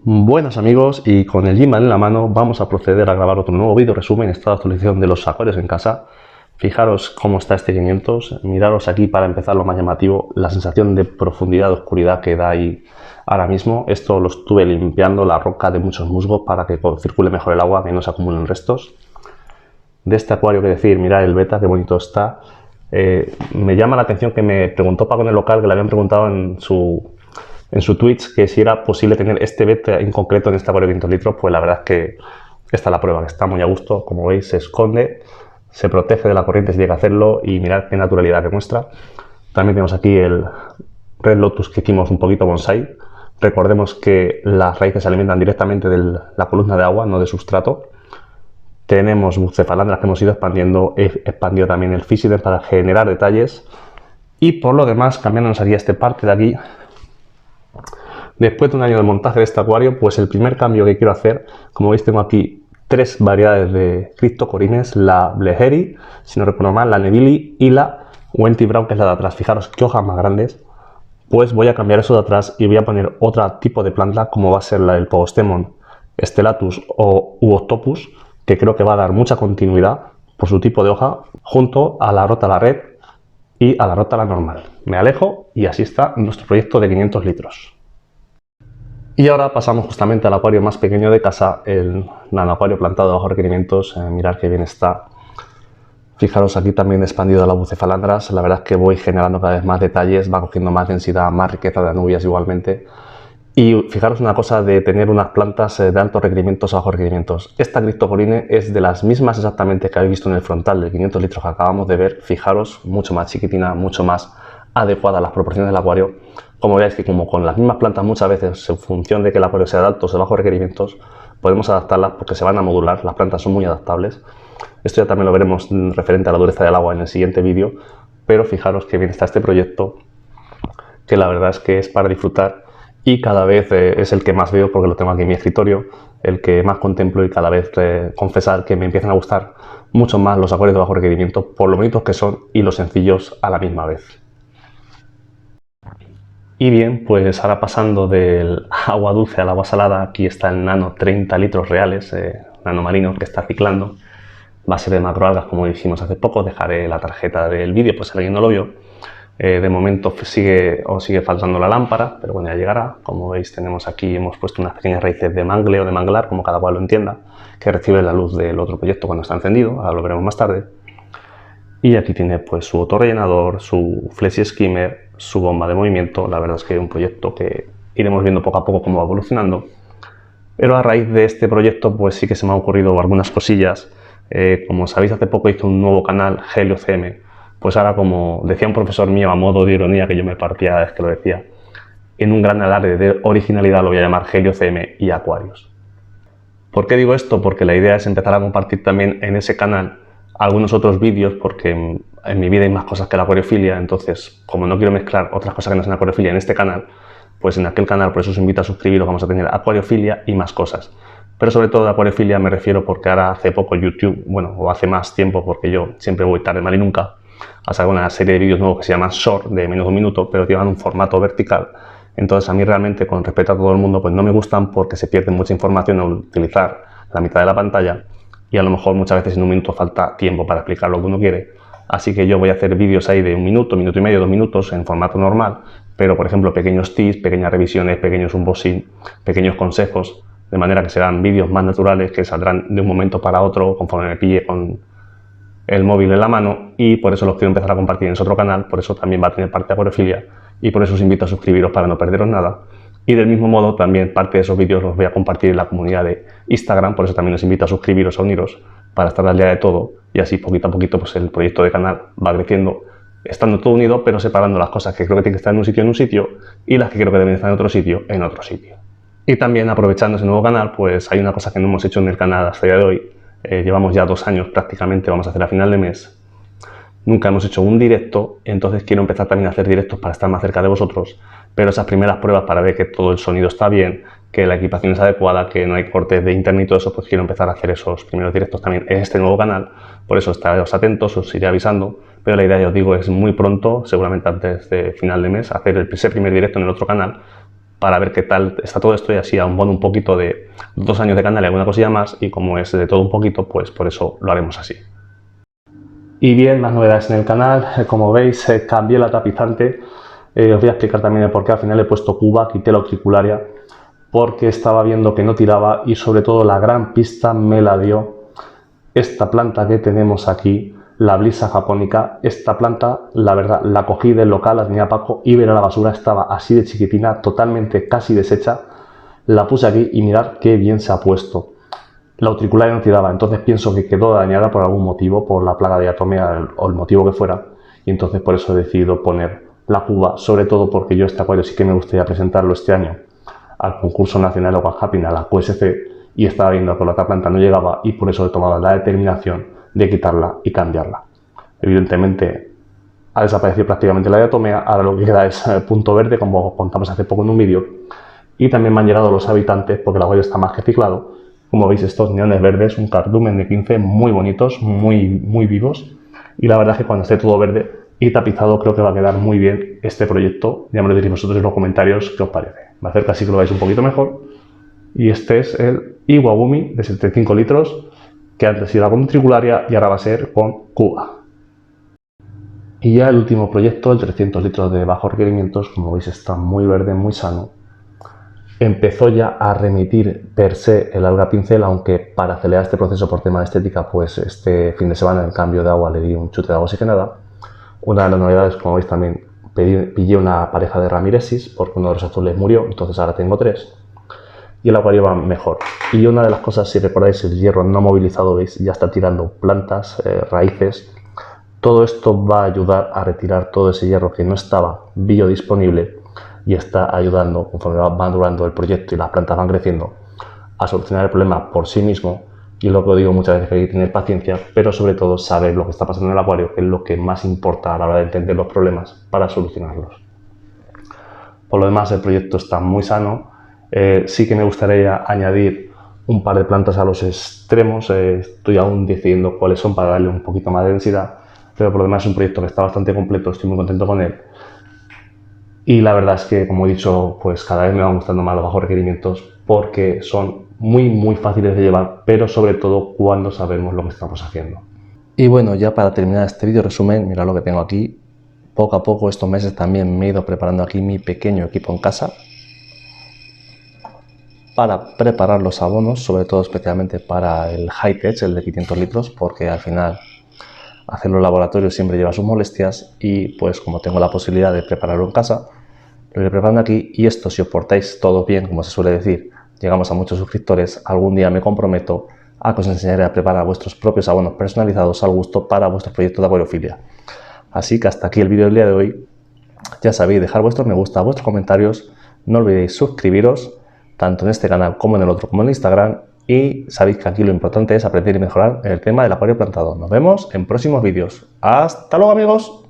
Buenas amigos, y con el gimbal en la mano vamos a proceder a grabar otro nuevo vídeo resumen, esta actualización de los acuarios en casa. Fijaros cómo está este 500, miraros aquí para empezar lo más llamativo, la sensación de profundidad, de oscuridad que da ahí ahora mismo. Esto lo estuve limpiando, la roca de muchos musgos para que circule mejor el agua, que no se acumulen restos. De este acuario, que decir, mirad el beta, qué bonito está. Me llama la atención que me preguntó Paco en el local, que le habían preguntado en su Twitch que si era posible tener este beta en concreto en este acuario de 500 litros. Pues la verdad es que esta es la prueba, que está muy a gusto. Como veis, se esconde, se protege de la corriente si llega a hacerlo, y mirad qué naturalidad que muestra. También tenemos aquí el Red Lotus que hicimos un poquito bonsai. Recordemos que las raíces se alimentan directamente de la columna de agua, no de sustrato. Tenemos bucefalandras que hemos ido expandiendo, he expandido también el Physidens para generar detalles. Y por lo demás, cambiándonos aquí a esta parte de aquí, después de un año de montaje de este acuario, pues el primer cambio que quiero hacer, como veis tengo aquí tres variedades de criptocorines, la Bleheri, si no recuerdo mal, la Nevili y la Wenty Brown, que es la de atrás. Fijaros qué hojas más grandes. Pues voy a cambiar eso de atrás y voy a poner otro tipo de planta, como va a ser la del Pogostemon stellatus o Octopus, que creo que va a dar mucha continuidad por su tipo de hoja, junto a la Rótala Red y a la Rótala normal. Me alejo y así está nuestro proyecto de 500 litros. Y ahora pasamos justamente al acuario más pequeño de casa, el nano acuario plantado bajo requerimientos. Mirad qué bien está. Fijaros aquí también expandido las bucefalandras. La verdad es que voy generando cada vez más detalles, va cogiendo más densidad, más riqueza de anubias igualmente. Y fijaros una cosa de tener unas plantas de altos requerimientos a bajos requerimientos. Esta criptocorine es de las mismas exactamente que habéis visto en el frontal del 500 litros que acabamos de ver. Fijaros, mucho más chiquitina, mucho más adecuada a las proporciones del acuario. Como veis que como con las mismas plantas muchas veces, en función de que el acuario sea de altos o de bajos requerimientos, podemos adaptarlas porque se van a modular. Las plantas son muy adaptables. Esto ya también lo veremos referente a la dureza del agua en el siguiente vídeo. Pero fijaros que bien está este proyecto, que la verdad es que es para disfrutar. Y cada vez es el que más veo porque lo tengo aquí en mi escritorio, el que más contemplo, y cada vez confesar que me empiezan a gustar mucho más los acuarios de bajo requerimiento por lo bonitos que son y los sencillos a la misma vez. Y bien, pues ahora pasando del agua dulce al agua salada, aquí está el nano 30 litros reales, nano marino, que está ciclando. Va a ser de macroalgas, como dijimos hace poco. Dejaré la tarjeta del vídeo, pues si alguien no lo vio. De momento sigue faltando la lámpara, pero bueno, ya llegará. Como veis, tenemos aquí, hemos puesto unas pequeñas raíces de mangle o de manglar, como cada cual lo entienda, que recibe la luz del otro proyecto cuando está encendido. Ahora lo veremos más tarde. Y aquí tiene pues su autorrellenador, su flexi skimmer, su bomba de movimiento. La verdad es que es un proyecto que iremos viendo poco a poco cómo va evolucionando. Pero a raíz de este proyecto pues sí que se me han ocurrido algunas cosillas. Como sabéis, hace poco hice un nuevo canal, Helio CM. Pues ahora, como decía un profesor mío a modo de ironía, que yo me partía cada vez que lo decía, en un gran alarde de originalidad lo voy a llamar Helio CM y Acuarios. ¿Por qué digo esto? Porque la idea es empezar a compartir también en ese canal algunos otros vídeos, porque en mi vida hay más cosas que la acuariofilia. Entonces, como no quiero mezclar otras cosas que no sean acuariofilia en este canal, pues en aquel canal, por eso os invito a suscribiros, vamos a tener acuariofilia y más cosas. Pero sobre todo de acuariofilia me refiero porque ahora hace poco YouTube, bueno, o hace más tiempo, porque yo siempre voy tarde, mal y nunca, a sacar una serie de vídeos nuevos que se llaman Short, de menos de un minuto, pero llevan un formato vertical. Entonces a mí realmente, con respeto a todo el mundo, pues no me gustan porque se pierde mucha información al utilizar la mitad de la pantalla, y a lo mejor muchas veces en un minuto falta tiempo para explicar lo que uno quiere. Así que yo voy a hacer vídeos ahí de un minuto, minuto y medio, 2 minutos en formato normal, pero por ejemplo pequeños tips, pequeñas revisiones, pequeños unboxing, pequeños consejos, de manera que serán vídeos más naturales, que saldrán de un momento para otro conforme me pille con el móvil en la mano. Y por eso los quiero empezar a compartir en ese otro canal. Por eso también va a tener parte de acuariofilia, y por eso os invito a suscribiros para no perderos nada. Y del mismo modo también parte de esos vídeos los voy a compartir en la comunidad de Instagram, por eso también os invito a suscribiros, a uniros, para estar al día de todo, y así poquito a poquito pues el proyecto de canal va creciendo, estando todo unido, pero separando las cosas que creo que tienen que estar en un sitio, y las que creo que deben estar en otro sitio. Y también, aprovechando ese nuevo canal, pues hay una cosa que no hemos hecho en el canal hasta el día de hoy. Llevamos ya 2 años prácticamente, vamos a hacer a final de mes. Nunca hemos hecho un directo, entonces quiero empezar también a hacer directos para estar más cerca de vosotros. Pero esas primeras pruebas para ver que todo el sonido está bien, que la equipación es adecuada, que no hay cortes de internet y todo eso, pues quiero empezar a hacer esos primeros directos también en este nuevo canal. Por eso estaréis atentos, os iré avisando. Pero la idea, ya os digo, es muy pronto, seguramente antes de final de mes, hacer ese primer directo en el otro canal, para ver qué tal está todo esto y así aún un poquito de 2 años de canal y alguna cosilla más, y como es de todo un poquito, pues por eso lo haremos así. Y bien, más novedades en el canal. Como veis, cambié la tapizante. Os voy a explicar también el por qué. Al final he puesto cuba, quité la auricularia porque estaba viendo que no tiraba, y sobre todo la gran pista me la dio esta planta que tenemos aquí, la Blisa japónica. Esta planta, la verdad, la cogí del local, la tenía Paco, iba a ir a la basura, estaba así de chiquitina, totalmente casi deshecha. La puse aquí y mirad qué bien se ha puesto. La auricularia no tiraba, entonces pienso que quedó dañada por algún motivo, por la plaga de diatomea o el motivo que fuera, y entonces por eso he decidido poner la cuba, sobre todo porque yo este acuario sí que me gustaría presentarlo este año al concurso nacional de Aqua Happiness, a la QSC, y estaba viendo que la otra planta no llegaba, y por eso he tomado la determinación de quitarla y cambiarla. Evidentemente ha desaparecido prácticamente la diatomea, ahora lo que queda es punto verde, como contamos hace poco en un vídeo, y también me han llegado los habitantes porque el acuario está más que ciclado. Como veis, estos neones verdes, un cardumen de 15 muy bonitos, muy vivos, y la verdad es que cuando esté todo verde y tapizado creo que va a quedar muy bien este proyecto. Ya me lo diréis vosotros en los comentarios qué os parece. Me acerco así que lo veáis un poquito mejor. Y este es el Iwagumi de 75 litros, que antes era con tricularia y ahora va a ser con cuba. Y ya el último proyecto, el 300 litros de bajos requerimientos, como veis está muy verde, muy sano. Empezó ya a remitir per se el alga pincel, aunque para acelerar este proceso por tema de estética, pues este fin de semana en cambio de agua le di un chute de agua oxigenada. Una de las novedades, como veis también, pillé una pareja de Ramiresis porque uno de los azules murió, entonces ahora tengo 3. Y el acuario va mejor. Y una de las cosas, si recordáis, el hierro no movilizado, veis, ya está tirando plantas, raíces. Todo esto va a ayudar a retirar todo ese hierro que no estaba biodisponible y está ayudando, conforme va durando el proyecto y las plantas van creciendo, a solucionar el problema por sí mismo. Y lo que digo muchas veces, que hay que tener paciencia, pero sobre todo saber lo que está pasando en el acuario, que es lo que más importa a la hora de entender los problemas para solucionarlos. Por lo demás, el proyecto está muy sano. Sí que me gustaría añadir un par de plantas a los extremos. Estoy aún decidiendo cuáles son para darle un poquito más de densidad, pero por lo demás es un proyecto que está bastante completo, estoy muy contento con él. Y la verdad es que, como he dicho, pues cada vez me van gustando más los bajos requerimientos porque son muy fáciles de llevar, pero sobre todo cuando sabemos lo que estamos haciendo. Y bueno, ya para terminar este vídeo resumen, mirad lo que tengo aquí. Poco a poco estos meses también me he ido preparando aquí mi pequeño equipo en casa para preparar los abonos, sobre todo especialmente para el Hi-Tech, el de 500 litros, porque al final hacerlo en laboratorio siempre lleva sus molestias, y pues como tengo la posibilidad de prepararlo en casa, lo iré preparando aquí. Y esto, si os portáis todo bien, como se suele decir, llegamos a muchos suscriptores, algún día me comprometo a que os enseñaré a preparar vuestros propios abonos personalizados al gusto para vuestros proyectos de acuariofilia. Así que hasta aquí el vídeo del día de hoy. Ya sabéis, dejar vuestros me gusta, vuestros comentarios, no olvidéis suscribiros, tanto en este canal como en el otro, como en Instagram, y sabéis que aquí lo importante es aprender y mejorar en el tema del acuario plantado. Nos vemos en próximos vídeos. ¡Hasta luego, amigos!